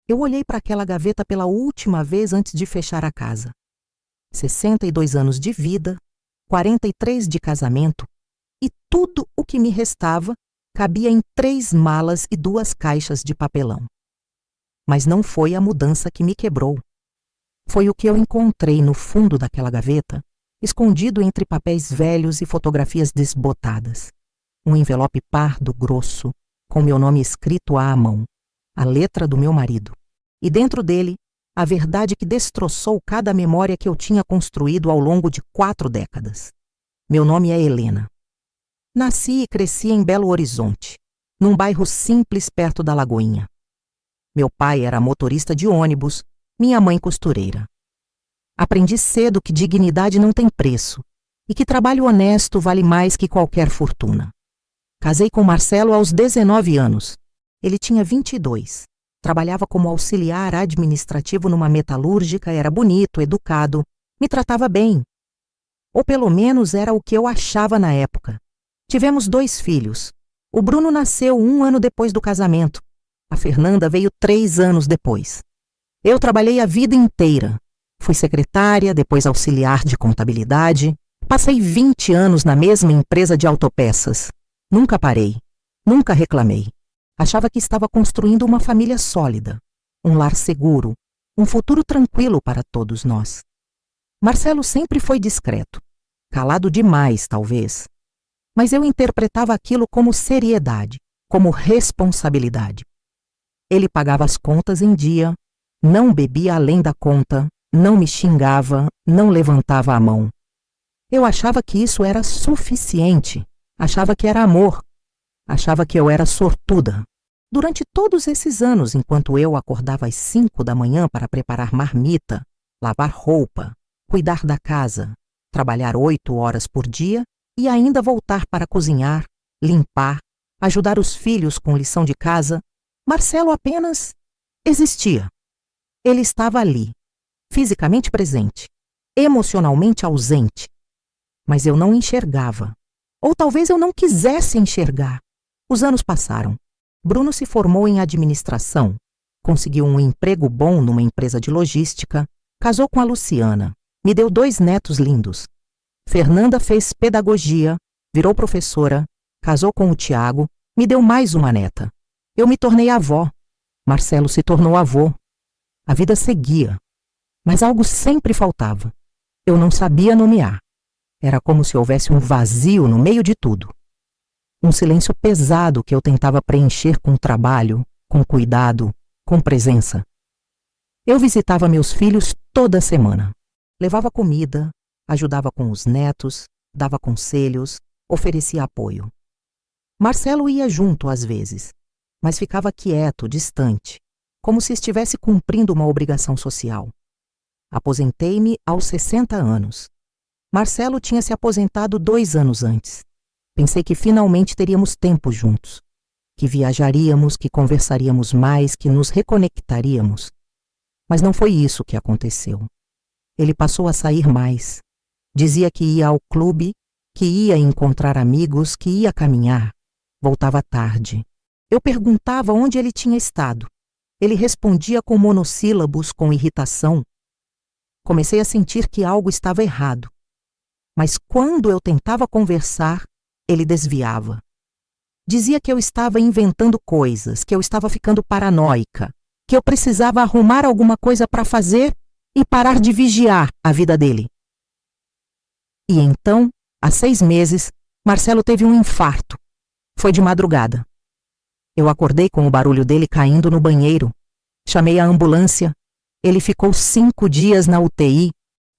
Eu olhei para aquela gaveta pela última vez antes de fechar a casa. 62 anos de vida, 43 de casamento, e tudo o que me restava cabia em 3 malas e 2 caixas de papelão. Mas não foi a mudança que me quebrou. Foi o que eu encontrei no fundo daquela gaveta, escondido entre papéis velhos e fotografias desbotadas. Um envelope pardo grosso, com meu nome escrito à mão, a letra do meu marido. E dentro dele, a verdade que destroçou cada memória que eu tinha construído ao longo de 4 décadas. Meu nome é Helena. Nasci e cresci em Belo Horizonte, num bairro simples perto da Lagoinha. Meu pai era motorista de ônibus, minha mãe costureira. Aprendi cedo que dignidade não tem preço e que trabalho honesto vale mais que qualquer fortuna. Casei com Marcelo aos 19 anos. Ele tinha 22. Trabalhava como auxiliar administrativo numa metalúrgica, era bonito, educado, me tratava bem. Ou pelo menos era o que eu achava na época. Tivemos 2 filhos. O Bruno nasceu 1 ano depois do casamento. A Fernanda veio 3 anos depois. Eu trabalhei a vida inteira. Fui secretária, depois auxiliar de contabilidade. Passei 20 anos na mesma empresa de autopeças. Nunca parei. Nunca reclamei. Achava que estava construindo uma família sólida, um lar seguro, um futuro tranquilo para todos nós. Marcelo sempre foi discreto, calado demais, talvez. Mas eu interpretava aquilo como seriedade, como responsabilidade. Ele pagava as contas em dia, não bebia além da conta, não me xingava, não levantava a mão. Eu achava que isso era suficiente, achava que era amor, achava que eu era sortuda. Durante todos esses anos, enquanto eu acordava às 5 da manhã para preparar marmita, lavar roupa, cuidar da casa, trabalhar 8 horas por dia e ainda voltar para cozinhar, limpar, ajudar os filhos com lição de casa, Marcelo apenas existia. Ele estava ali, fisicamente presente, emocionalmente ausente. Mas eu não enxergava. Ou talvez eu não quisesse enxergar. Os anos passaram. Bruno se formou em administração, conseguiu um emprego bom numa empresa de logística, casou com a Luciana, me deu 2 netos lindos. Fernanda fez pedagogia, virou professora, casou com o Tiago, me deu mais uma neta. Eu me tornei avó. Marcelo se tornou avô. A vida seguia, mas algo sempre faltava. Eu não sabia nomear. Era como se houvesse um vazio no meio de tudo. Um silêncio pesado que eu tentava preencher com trabalho, com cuidado, com presença. Eu visitava meus filhos toda semana. Levava comida, ajudava com os netos, dava conselhos, oferecia apoio. Marcelo ia junto às vezes, mas ficava quieto, distante, como se estivesse cumprindo uma obrigação social. Aposentei-me aos 60 anos. Marcelo tinha se aposentado 2 anos antes. Pensei que finalmente teríamos tempo juntos, que viajaríamos, que conversaríamos mais, que nos reconectaríamos. Mas não foi isso que aconteceu. Ele passou a sair mais. Dizia que ia ao clube, que ia encontrar amigos, que ia caminhar. Voltava tarde. Eu perguntava onde ele tinha estado. Ele respondia com monossílabos, com irritação. Comecei a sentir que algo estava errado. Mas quando eu tentava conversar, ele desviava. Dizia que eu estava inventando coisas, que eu estava ficando paranoica, que eu precisava arrumar alguma coisa para fazer e parar de vigiar a vida dele. E então, há 6 meses, Marcelo teve um infarto. Foi de madrugada. Eu acordei com o barulho dele caindo no banheiro. Chamei a ambulância. Ele ficou 5 dias na UTI.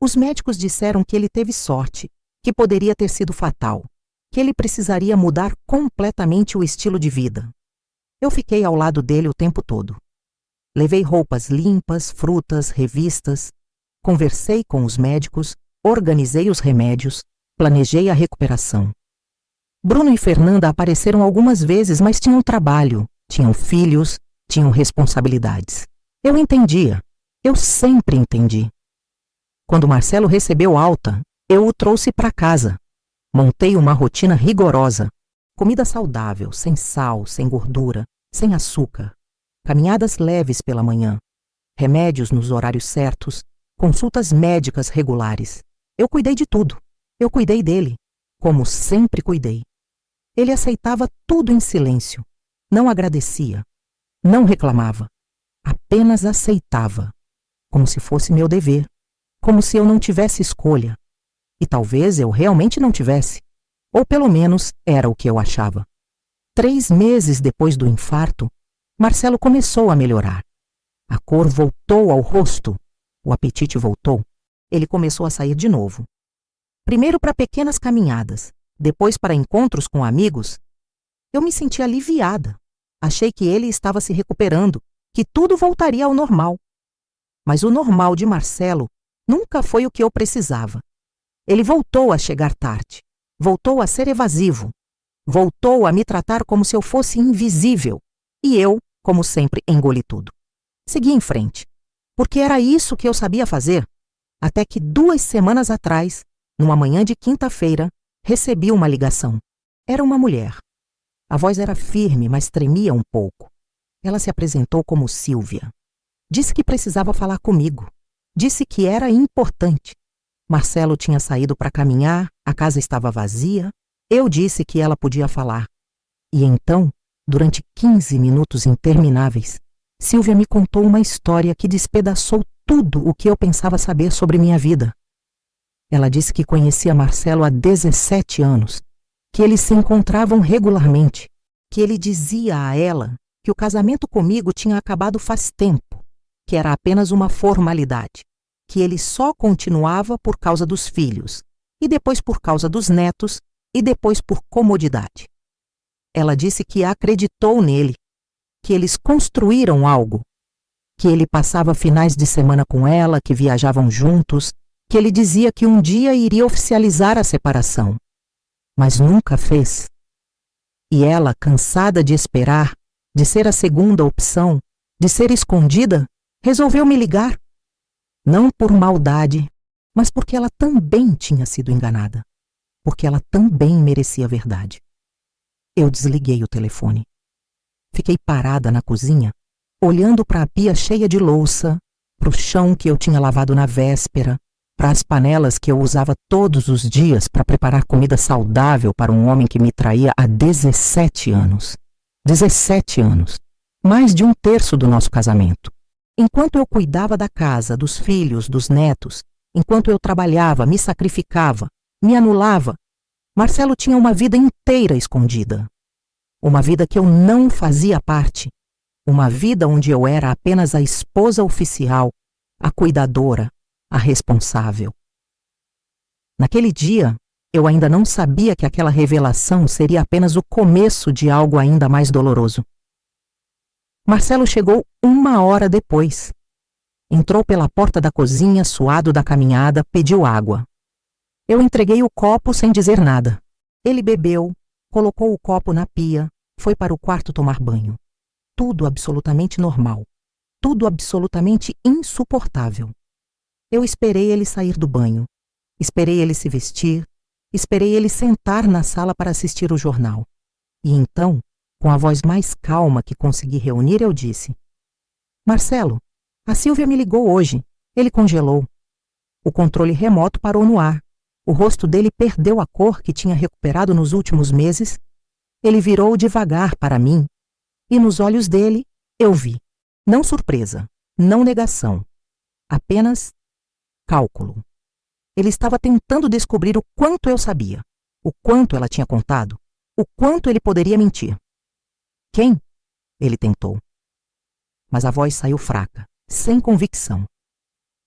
Os médicos disseram que ele teve sorte, que poderia ter sido fatal, que ele precisaria mudar completamente o estilo de vida. Eu fiquei ao lado dele o tempo todo. Levei roupas limpas, frutas, revistas. Conversei com os médicos, organizei os remédios, planejei a recuperação. Bruno e Fernanda apareceram algumas vezes, mas tinham trabalho, tinham filhos, tinham responsabilidades. Eu entendia. Eu sempre entendi. Quando Marcelo recebeu alta, eu o trouxe para casa. Montei uma rotina rigorosa. Comida saudável, sem sal, sem gordura, sem açúcar. caminhadas leves pela manhã, remédios nos horários certos, consultas médicas regulares. Eu cuidei de tudo. Eu cuidei dele, como sempre cuidei. Ele aceitava tudo em silêncio. Não agradecia. Não reclamava. Apenas aceitava. Como se fosse meu dever. Como se eu não tivesse escolha. E talvez eu realmente não tivesse. Ou pelo menos era o que eu achava. 3 meses depois do infarto, Marcelo começou a melhorar. A cor voltou ao rosto. O apetite voltou. Ele começou a sair de novo. Primeiro para pequenas caminhadas, depois para encontros com amigos. Eu me senti aliviada. Achei que ele estava se recuperando, que tudo voltaria ao normal. Mas o normal de Marcelo nunca foi o que eu precisava. Ele voltou a chegar tarde, voltou a ser evasivo, voltou a me tratar como se eu fosse invisível, e eu, como sempre, engoli tudo. Segui em frente, porque era isso que eu sabia fazer, até que 2 semanas atrás, numa manhã de quinta-feira, recebi uma ligação. Era uma mulher. A voz era firme, mas tremia um pouco. Ela se apresentou como Silvia. Disse que precisava falar comigo. Disse que era importante. Marcelo tinha saído para caminhar, a casa estava vazia. Eu disse que ela podia falar. E então, durante 15 minutos intermináveis, Silvia me contou uma história que despedaçou tudo o que eu pensava saber sobre minha vida. Ela disse que conhecia Marcelo há 17 anos, que eles se encontravam regularmente, que ele dizia a ela que o casamento comigo tinha acabado faz tempo, que era apenas uma formalidade, que ele só continuava por causa dos filhos, e depois por causa dos netos, e depois por comodidade. Ela disse que acreditou nele, que eles construíram algo, que ele passava finais de semana com ela, que viajavam juntos, que ele dizia que um dia iria oficializar a separação, mas nunca fez. E ela, cansada de esperar, de ser a segunda opção, de ser escondida, resolveu me ligar. Não por maldade, mas porque ela também tinha sido enganada, porque ela também merecia a verdade. Eu desliguei o telefone. Fiquei parada na cozinha, olhando para a pia cheia de louça, para o chão que eu tinha lavado na véspera, para as panelas que eu usava todos os dias para preparar comida saudável para um homem que me traía há 17 anos. 17 anos. Mais de 1/3 do nosso casamento. Enquanto eu cuidava da casa, dos filhos, dos netos, enquanto eu trabalhava, me sacrificava, me anulava, Marcelo tinha uma vida inteira escondida. Uma vida que eu não fazia parte. Uma vida onde eu era apenas a esposa oficial, a cuidadora, a responsável. Naquele dia, eu ainda não sabia que aquela revelação seria apenas o começo de algo ainda mais doloroso. Marcelo chegou 1 hora depois. Entrou pela porta da cozinha, suado da caminhada, pediu água. Eu entreguei o copo sem dizer nada. Ele bebeu, colocou o copo na pia, foi para o quarto tomar banho. Tudo absolutamente normal. Tudo absolutamente insuportável. Eu esperei ele sair do banho. Esperei ele se vestir. Esperei ele sentar na sala para assistir o jornal. E então, com a voz mais calma que consegui reunir, eu disse: Marcelo, a Silvia me ligou hoje. Ele congelou. O controle remoto parou no ar. O rosto dele perdeu a cor que tinha recuperado nos últimos meses. Ele virou devagar para mim. E nos olhos dele, eu vi. Não surpresa, não negação. Apenas cálculo. Ele estava tentando descobrir o quanto eu sabia, o quanto ela tinha contado, o quanto ele poderia mentir. Quem? Ele tentou. Mas a voz saiu fraca, sem convicção.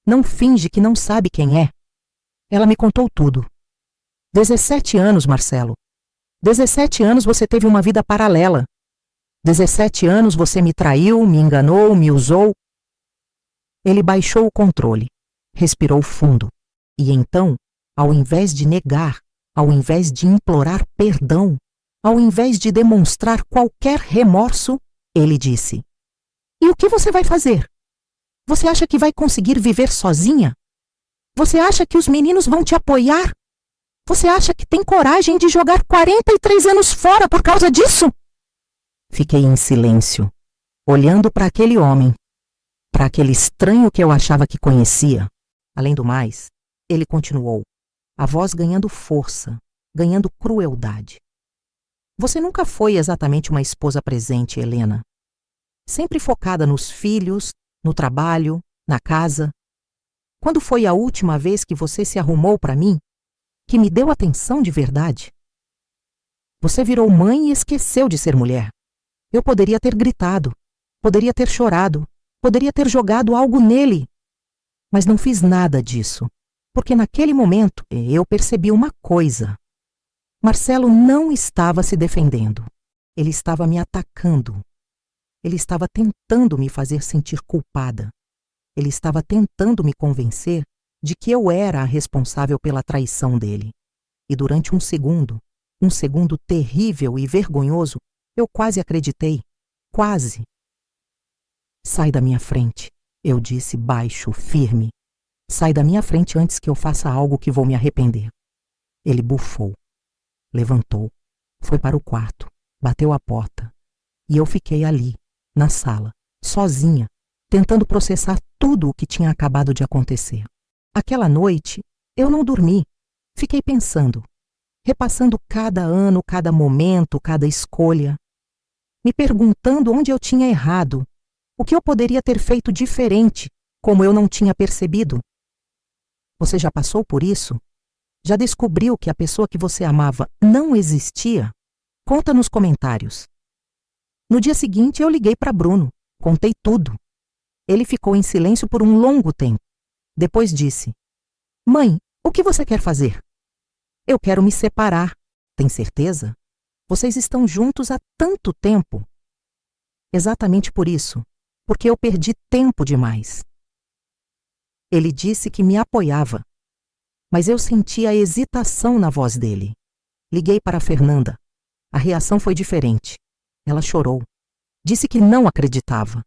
Não finge que não sabe quem é. Ela me contou tudo. 17 anos, Marcelo. 17 anos você teve uma vida paralela. 17 anos você me traiu, me enganou, me usou. Ele baixou o controle. Respirou fundo. E então, ao invés de negar, ao invés de implorar perdão, ao invés de demonstrar qualquer remorso, ele disse: E o que você vai fazer? Você acha que vai conseguir viver sozinha? Você acha que os meninos vão te apoiar? Você acha que tem coragem de jogar 43 anos fora por causa disso? Fiquei em silêncio. olhando para aquele homem, para aquele estranho que eu achava que conhecia. Além do mais, ele continuou, a voz ganhando força, ganhando crueldade. Você nunca foi exatamente uma esposa presente, Helena. Sempre focada nos filhos, no trabalho, na casa. Quando foi a última vez que você se arrumou para mim? Que me deu atenção de verdade? Você virou mãe e esqueceu de ser mulher. Eu poderia ter gritado, poderia ter chorado, poderia ter jogado algo nele. Mas não fiz nada disso, porque naquele momento eu percebi uma coisa. Marcelo não estava se defendendo. Ele estava me atacando. Ele estava tentando me fazer sentir culpada. Ele estava tentando me convencer de que eu era a responsável pela traição dele. E durante um segundo terrível e vergonhoso, eu quase acreditei. Quase. Sai da minha frente, eu disse baixo, firme. Sai da minha frente antes que eu faça algo que vou me arrepender. Ele bufou. Levantou, foi para o quarto, bateu a porta. E eu fiquei ali, na sala, sozinha, tentando processar tudo o que tinha acabado de acontecer. Aquela noite, eu não dormi. Fiquei pensando, repassando cada ano, cada momento, cada escolha, me perguntando onde eu tinha errado, o que eu poderia ter feito diferente, como eu não tinha percebido. Você já passou por isso? Já descobriu que a pessoa que você amava não existia? Conta nos comentários. No dia seguinte, eu liguei para Bruno, contei tudo. Ele ficou em silêncio por um longo tempo. Depois disse: Mãe, o que você quer fazer? Eu quero me separar. Tem certeza? Vocês estão juntos há tanto tempo. Exatamente por isso, porque eu perdi tempo demais. Ele disse que me apoiava, mas eu senti a hesitação na voz dele. Liguei para a Fernanda. A reação foi diferente. Ela chorou. Disse que não acreditava.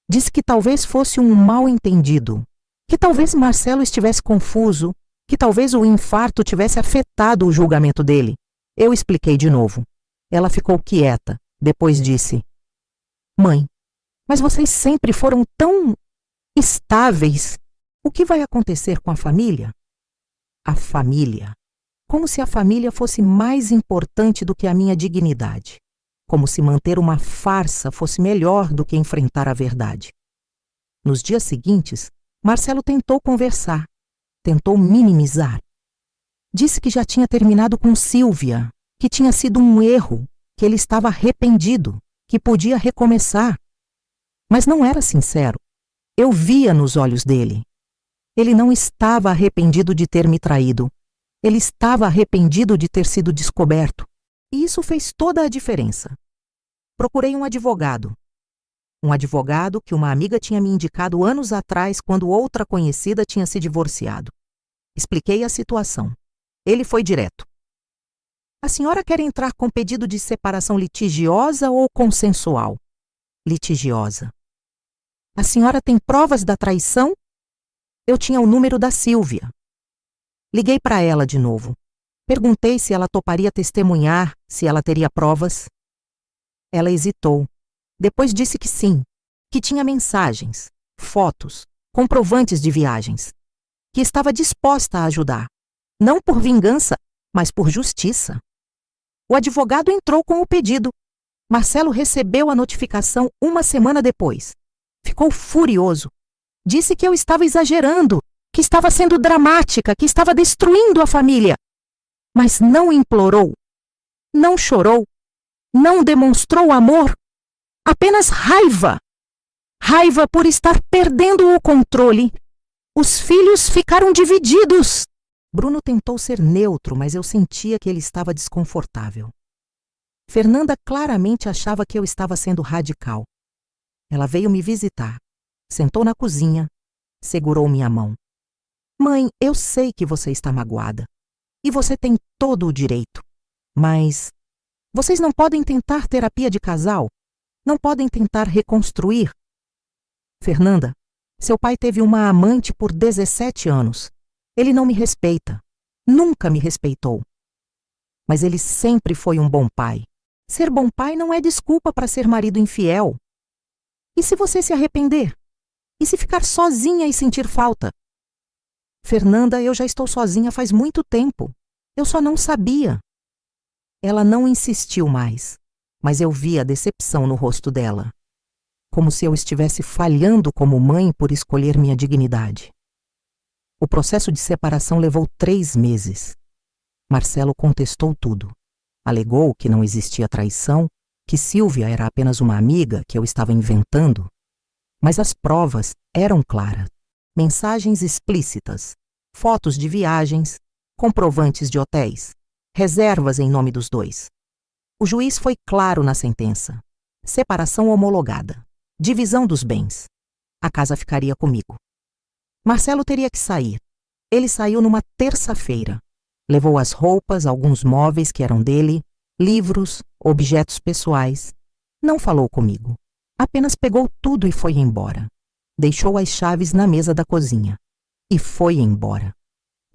Disse que talvez fosse um mal-entendido, que talvez Marcelo estivesse confuso, que talvez o infarto tivesse afetado o julgamento dele. Eu expliquei de novo. Ela ficou quieta. Depois disse: Mãe, mas vocês sempre foram tão estáveis. O que vai acontecer com a família? A família. Como se a família fosse mais importante do que a minha dignidade. Como se manter uma farsa fosse melhor do que enfrentar a verdade. Nos dias seguintes, Marcelo tentou conversar. Tentou minimizar. Disse que já tinha terminado com Sílvia, que tinha sido um erro, que ele estava arrependido, que podia recomeçar. Mas não era sincero. Eu via nos olhos dele. Ele não estava arrependido de ter me traído. Ele estava arrependido de ter sido descoberto. E isso fez toda a diferença. Procurei um advogado. Um advogado que uma amiga tinha me indicado anos atrás quando outra conhecida tinha se divorciado. Expliquei a situação. Ele foi direto. A senhora quer entrar com pedido de separação litigiosa ou consensual? Litigiosa. A senhora tem provas da traição? Eu tinha o número da Sílvia. Liguei para ela de novo. Perguntei se ela toparia testemunhar, se ela teria provas. Ela hesitou. Depois disse que sim, que tinha mensagens, fotos, comprovantes de viagens, que estava disposta a ajudar, não por vingança, mas por justiça. O advogado entrou com o pedido. Marcelo recebeu a notificação uma semana depois. Ficou furioso. Disse que eu estava exagerando, que estava sendo dramática, que estava destruindo a família. Mas não implorou, não chorou, não demonstrou amor, apenas raiva. Raiva por estar perdendo o controle. Os filhos ficaram divididos. Bruno tentou ser neutro, mas eu sentia que ele estava desconfortável. Fernanda claramente achava que eu estava sendo radical. Ela veio me visitar, sentou na cozinha, segurou minha mão. Mãe, eu sei que você está magoada. E você tem todo o direito. Mas vocês não podem tentar terapia de casal? Não podem tentar reconstruir? Fernanda, seu pai teve uma amante por 17 anos. Ele não me respeita. Nunca me respeitou. Mas ele sempre foi um bom pai. Ser bom pai não é desculpa para ser marido infiel. E se você se arrepender? E se ficar sozinha e sentir falta? Fernanda, eu já estou sozinha faz muito tempo. Eu só não sabia. Ela não insistiu mais, mas eu vi a decepção no rosto dela. Como se eu estivesse falhando como mãe por escolher minha dignidade. O processo de separação levou 3 meses. Marcelo contestou tudo. Alegou que não existia traição, que Sílvia era apenas uma amiga que eu estava inventando. Mas as provas eram claras. Mensagens explícitas, fotos de viagens, comprovantes de hotéis, reservas em nome dos dois. O juiz foi claro na sentença. Separação homologada. Divisão dos bens. A casa ficaria comigo. Marcelo teria que sair. Ele saiu numa terça-feira. Levou as roupas, alguns móveis que eram dele, livros, objetos pessoais. Não falou comigo. Apenas pegou tudo e foi embora. Deixou as chaves na mesa da cozinha. E foi embora.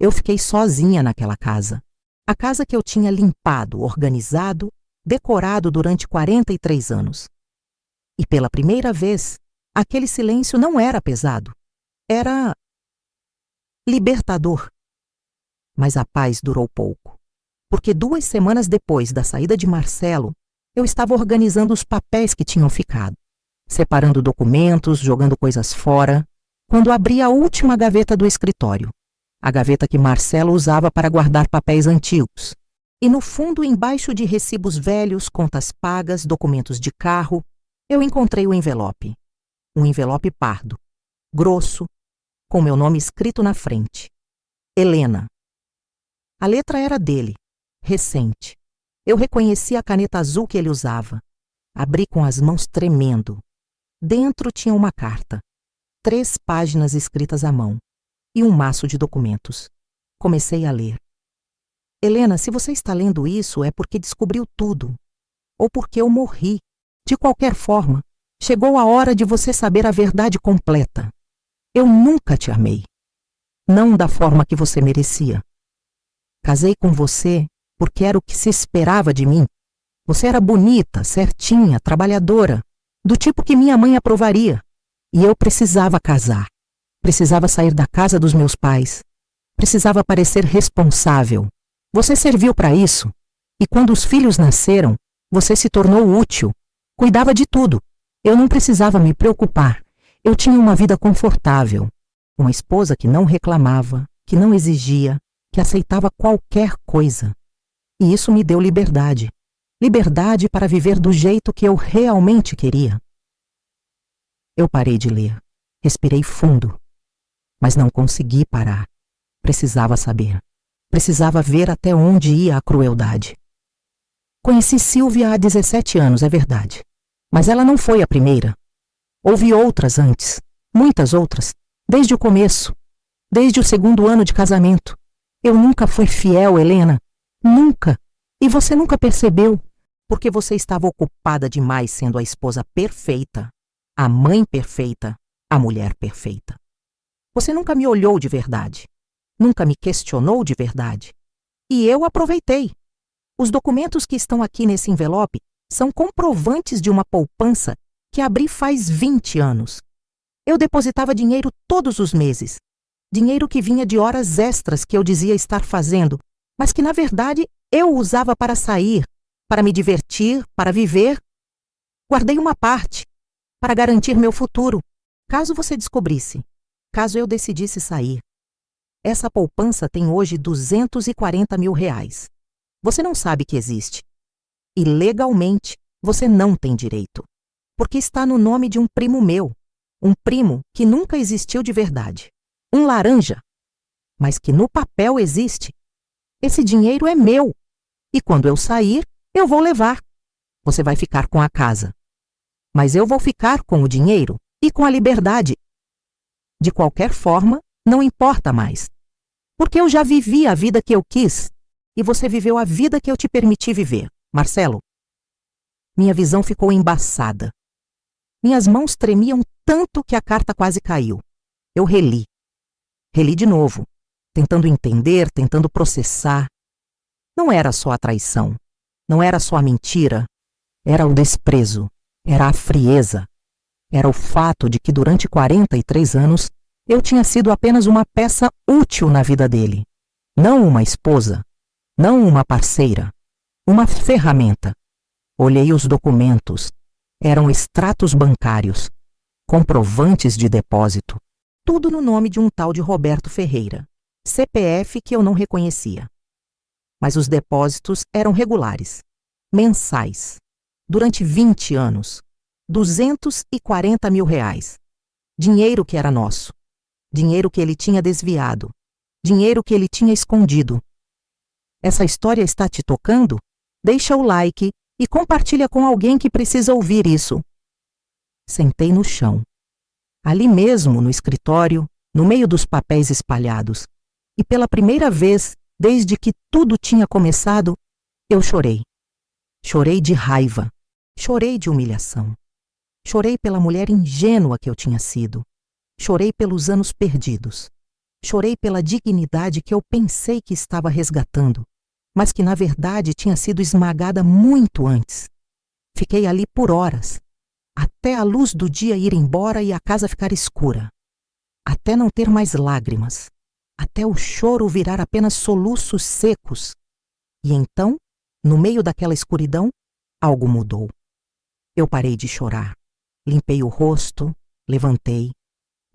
Eu fiquei sozinha naquela casa. A casa que eu tinha limpado, organizado, decorado durante 43 anos. E pela primeira vez, aquele silêncio não era pesado. Era libertador. Mas a paz durou pouco. Porque 2 semanas depois da saída de Marcelo, eu estava organizando os papéis que tinham ficado. Separando documentos, jogando coisas fora, quando abri a última gaveta do escritório. A gaveta que Marcelo usava para guardar papéis antigos. E no fundo, embaixo de recibos velhos, contas pagas, documentos de carro, eu encontrei o envelope. Um envelope pardo, grosso, com meu nome escrito na frente. Helena. A letra era dele, recente. Eu reconheci a caneta azul que ele usava. Abri com as mãos tremendo. Dentro tinha uma carta. 3 páginas escritas à mão. E um maço de documentos. Comecei a ler. Helena, se você está lendo isso é porque descobriu tudo. Ou porque eu morri. De qualquer forma, chegou a hora de você saber a verdade completa. Eu nunca te amei. Não da forma que você merecia. Casei com você porque era o que se esperava de mim. Você era bonita, certinha, trabalhadora, do tipo que minha mãe aprovaria. E eu precisava casar. Precisava sair da casa dos meus pais. Precisava parecer responsável. Você serviu para isso. E quando os filhos nasceram, você se tornou útil. Cuidava de tudo. Eu não precisava me preocupar. Eu tinha uma vida confortável. Uma esposa que não reclamava, que não exigia, que aceitava qualquer coisa. E isso me deu liberdade. Liberdade para viver do jeito que eu realmente queria. Eu parei de ler. Respirei fundo. Mas não consegui parar. Precisava saber. Precisava ver até onde ia a crueldade. Conheci Sílvia há 17 anos, é verdade. Mas ela não foi a primeira. Houve outras antes. Muitas outras. Desde o começo. Desde o 2º ano de casamento. Eu nunca fui fiel, Helena. Nunca. E você nunca percebeu. Porque você estava ocupada demais sendo a esposa perfeita, a mãe perfeita, a mulher perfeita. Você nunca me olhou de verdade. Nunca me questionou de verdade. E eu aproveitei. Os documentos que estão aqui nesse envelope são comprovantes de uma poupança que abri faz 20 anos. Eu depositava dinheiro todos os meses. Dinheiro que vinha de horas extras que eu dizia estar fazendo, mas que na verdade eu usava para sair, para me divertir, para viver. Guardei uma parte, para garantir meu futuro, caso você descobrisse, caso eu decidisse sair. Essa poupança tem hoje 240 mil reais. Você não sabe que existe. E legalmente, você não tem direito. Porque está no nome de um primo meu. Um primo que nunca existiu de verdade. Um laranja. Mas que no papel existe. Esse dinheiro é meu. E quando eu sair, eu vou levar. Você vai ficar com a casa. Mas eu vou ficar com o dinheiro e com a liberdade. De qualquer forma, não importa mais. Porque eu já vivi a vida que eu quis e você viveu a vida que eu te permiti viver, Marcelo. Minha visão ficou embaçada. Minhas mãos tremiam tanto que a carta quase caiu. Eu reli. Reli de novo, tentando entender, tentando processar. Não era só a traição, não era só a mentira, era o desprezo, era a frieza. Era o fato de que durante 43 anos eu tinha sido apenas uma peça útil na vida dele. Não uma esposa, não uma parceira, uma ferramenta. Olhei os documentos. Eram extratos bancários, comprovantes de depósito, tudo no nome de um tal de Roberto Ferreira, CPF que eu não reconhecia. Mas os depósitos eram regulares, mensais, durante 20 anos, 240 mil reais. Dinheiro que era nosso, dinheiro que ele tinha desviado, dinheiro que ele tinha escondido. Essa história está te tocando? Deixa o like e compartilha com alguém que precisa ouvir isso. Sentei no chão, ali mesmo no escritório, no meio dos papéis espalhados, e pela primeira vez, desde que tudo tinha começado, eu chorei. Chorei de raiva, chorei de humilhação. Chorei pela mulher ingênua que eu tinha sido. Chorei pelos anos perdidos. Chorei pela dignidade que eu pensei que estava resgatando, mas que na verdade tinha sido esmagada muito antes. Fiquei ali por horas, até a luz do dia ir embora e a casa ficar escura, até não ter mais lágrimas, até o choro virar apenas soluços secos. E então, no meio daquela escuridão, algo mudou. Eu parei de chorar, limpei o rosto, levantei,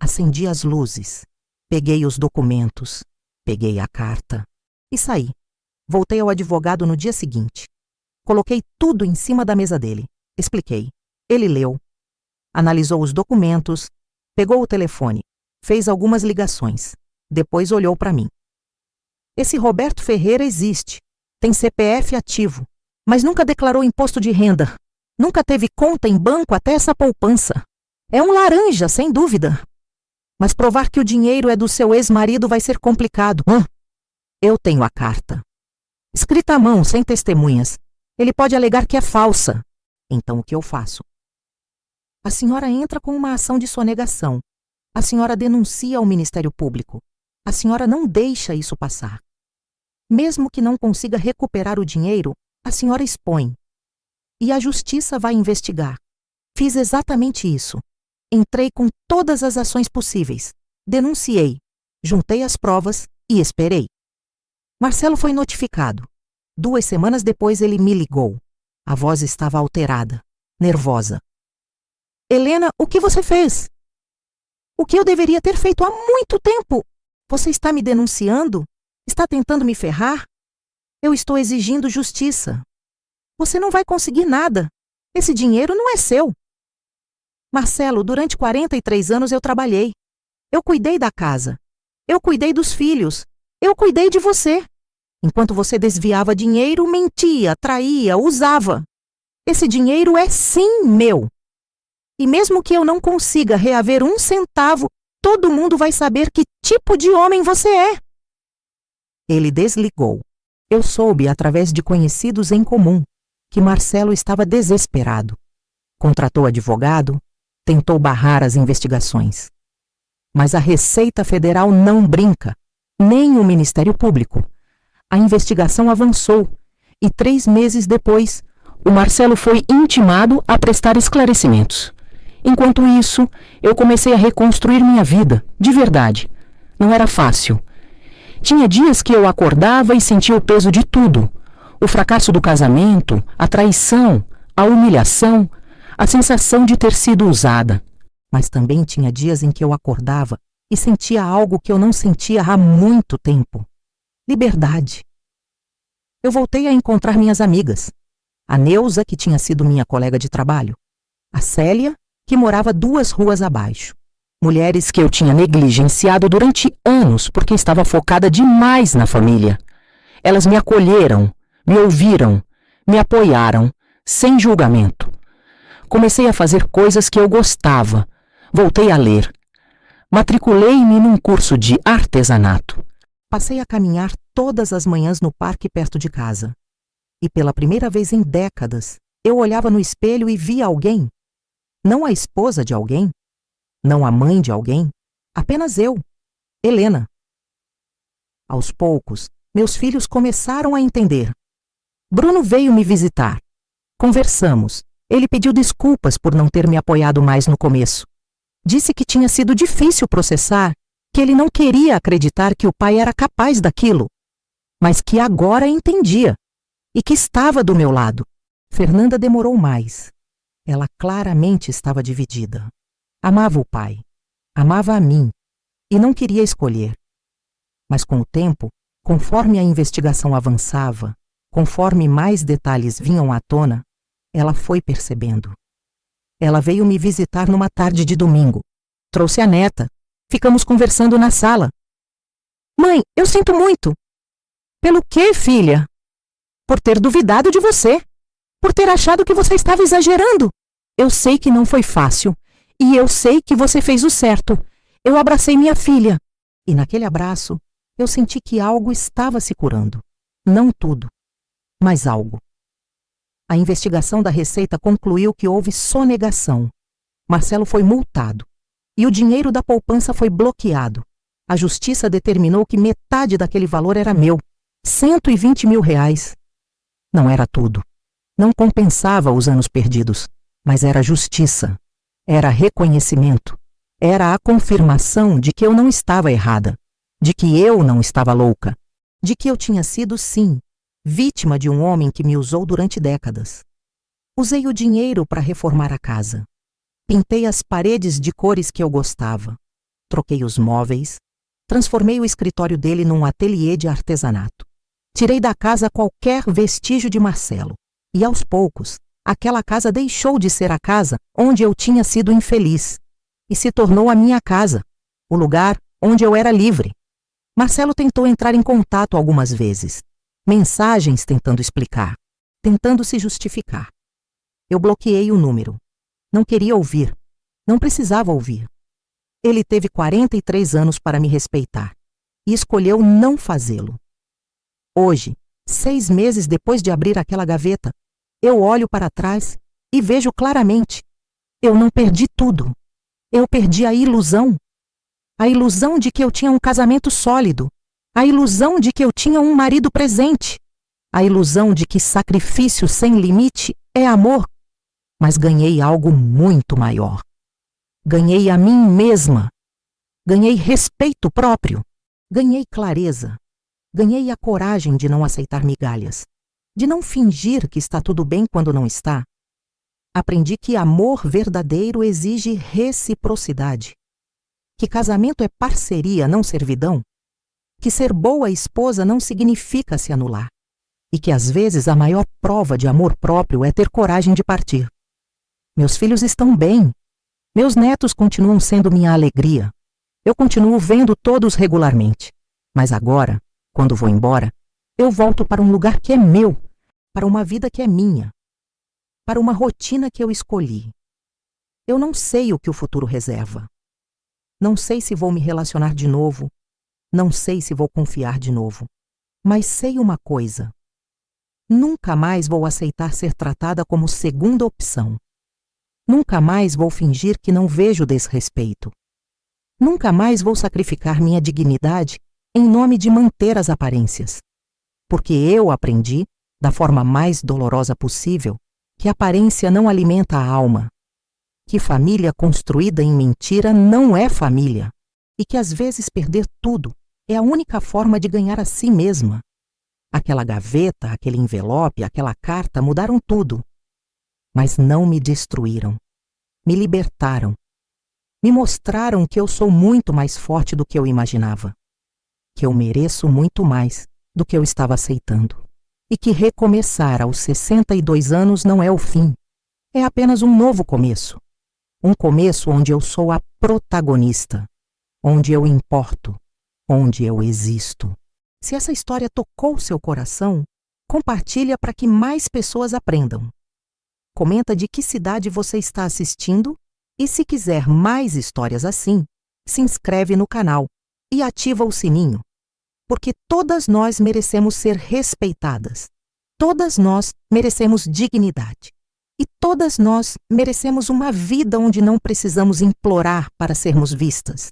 acendi as luzes, peguei os documentos, peguei a carta e saí. Voltei ao advogado no dia seguinte. Coloquei tudo em cima da mesa dele. Expliquei. Ele leu, analisou os documentos, pegou o telefone, fez algumas ligações. Depois olhou para mim. Esse Roberto Ferreira existe, tem CPF ativo, mas nunca declarou imposto de renda. Nunca teve conta em banco até essa poupança. É um laranja, sem dúvida. Mas provar que o dinheiro é do seu ex-marido vai ser complicado. Eu tenho a carta. Escrita à mão, sem testemunhas. Ele pode alegar que é falsa. Então o que eu faço? A senhora entra com uma ação de sonegação. A senhora denuncia ao Ministério Público. A senhora não deixa isso passar. Mesmo que não consiga recuperar o dinheiro, a senhora expõe. E a justiça vai investigar. Fiz exatamente isso. Entrei com todas as ações possíveis. Denunciei. Juntei as provas e esperei. Marcelo foi notificado. 2 semanas depois ele me ligou. A voz estava alterada, nervosa. Helena, o que você fez? O que eu deveria ter feito há muito tempo? Você está me denunciando? Está tentando me ferrar? Eu estou exigindo justiça. Você não vai conseguir nada. Esse dinheiro não é seu. Marcelo, durante 43 anos eu trabalhei. Eu cuidei da casa. Eu cuidei dos filhos. Eu cuidei de você. Enquanto você desviava dinheiro, mentia, traía, usava. Esse dinheiro é sim meu. E mesmo que eu não consiga reaver 1 centavo, todo mundo vai saber que tipo de homem você é. Ele desligou. Eu soube, através de conhecidos em comum, que Marcelo estava desesperado. Contratou advogado, tentou barrar as investigações. Mas a Receita Federal não brinca, nem o Ministério Público. A investigação avançou e 3 meses depois, o Marcelo foi intimado a prestar esclarecimentos. Enquanto isso, eu comecei a reconstruir minha vida, de verdade. Não era fácil. Tinha dias que eu acordava e sentia o peso de tudo. O fracasso do casamento, a traição, a humilhação, a sensação de ter sido usada. Mas também tinha dias em que eu acordava e sentia algo que eu não sentia há muito tempo. Liberdade. Eu voltei a encontrar minhas amigas. A Neuza, que tinha sido minha colega de trabalho. A Célia, que morava 2 ruas abaixo. Mulheres que eu tinha negligenciado durante anos porque estava focada demais na família. Elas me acolheram, me ouviram, me apoiaram, sem julgamento. Comecei a fazer coisas que eu gostava. Voltei a ler. Matriculei-me num curso de artesanato. Passei a caminhar todas as manhãs no parque perto de casa. E pela primeira vez em décadas, eu olhava no espelho e via alguém. Não a esposa de alguém, não a mãe de alguém, apenas eu, Helena. Aos poucos, meus filhos começaram a entender. Bruno veio me visitar. Conversamos. Ele pediu desculpas por não ter me apoiado mais no começo. Disse que tinha sido difícil processar, que ele não queria acreditar que o pai era capaz daquilo, mas que agora entendia e que estava do meu lado. Fernanda demorou mais. Ela claramente estava dividida. Amava o pai, amava a mim e não queria escolher. Mas com o tempo, conforme a investigação avançava, conforme mais detalhes vinham à tona, ela foi percebendo. Ela veio me visitar numa tarde de domingo. Trouxe a neta. Ficamos conversando na sala. Mãe, eu sinto muito. Pelo quê, filha? Por ter duvidado de você. Por ter achado que você estava exagerando. Eu sei que não foi fácil. E eu sei que você fez o certo. Eu abracei minha filha. E naquele abraço, eu senti que algo estava se curando. Não tudo, mas algo. A investigação da Receita concluiu que houve sonegação. Marcelo foi multado. E o dinheiro da poupança foi bloqueado. A justiça determinou que metade daquele valor era meu. 120 mil reais. Não era tudo. Não compensava os anos perdidos. Mas era justiça. Era reconhecimento. Era a confirmação de que eu não estava errada. De que eu não estava louca. De que eu tinha sido, sim, vítima de um homem que me usou durante décadas. Usei o dinheiro para reformar a casa. Pintei as paredes de cores que eu gostava. Troquei os móveis. Transformei o escritório dele num ateliê de artesanato. Tirei da casa qualquer vestígio de Marcelo. E aos poucos, aquela casa deixou de ser a casa onde eu tinha sido infeliz. E se tornou a minha casa, o lugar onde eu era livre. Marcelo tentou entrar em contato algumas vezes. Mensagens tentando explicar, tentando se justificar. Eu bloqueei o número. Não queria ouvir. Não precisava ouvir. Ele teve 43 anos para me respeitar e escolheu não fazê-lo. Hoje, 6 meses depois de abrir aquela gaveta, eu olho para trás e vejo claramente. Eu não perdi tudo. Eu perdi a ilusão. A ilusão de que eu tinha um casamento sólido. A ilusão de que eu tinha um marido presente. A ilusão de que sacrifício sem limite é amor. Mas ganhei algo muito maior. Ganhei a mim mesma. Ganhei respeito próprio. Ganhei clareza. Ganhei a coragem de não aceitar migalhas. De não fingir que está tudo bem quando não está. Aprendi que amor verdadeiro exige reciprocidade. Que casamento é parceria, não servidão. Que ser boa esposa não significa se anular. E que às vezes a maior prova de amor próprio é ter coragem de partir. Meus filhos estão bem. Meus netos continuam sendo minha alegria. Eu continuo vendo todos regularmente. Mas agora, quando vou embora, eu volto para um lugar que é meu, para uma vida que é minha, para uma rotina que eu escolhi. Eu não sei o que o futuro reserva. Não sei se vou me relacionar de novo. Não sei se vou confiar de novo. Mas sei uma coisa. Nunca mais vou aceitar ser tratada como segunda opção. Nunca mais vou fingir que não vejo desrespeito. Nunca mais vou sacrificar minha dignidade em nome de manter as aparências. Porque eu aprendi, da forma mais dolorosa possível, que aparência não alimenta a alma. Que família construída em mentira não é família. E que às vezes perder tudo é a única forma de ganhar a si mesma. Aquela gaveta, aquele envelope, aquela carta mudaram tudo. Mas não me destruíram. Me libertaram. Me mostraram que eu sou muito mais forte do que eu imaginava. Que eu mereço muito mais do que eu estava aceitando. E que recomeçar aos 62 anos não é o fim. É apenas um novo começo. Um começo onde eu sou a protagonista. Onde eu importo. Onde eu existo. Se essa história tocou seu coração, compartilha para que mais pessoas aprendam. Comenta de que cidade você está assistindo e se quiser mais histórias assim, se inscreve no canal e ativa o sininho. Porque todas nós merecemos ser respeitadas. Todas nós merecemos dignidade. E todas nós merecemos uma vida onde não precisamos implorar para sermos vistas.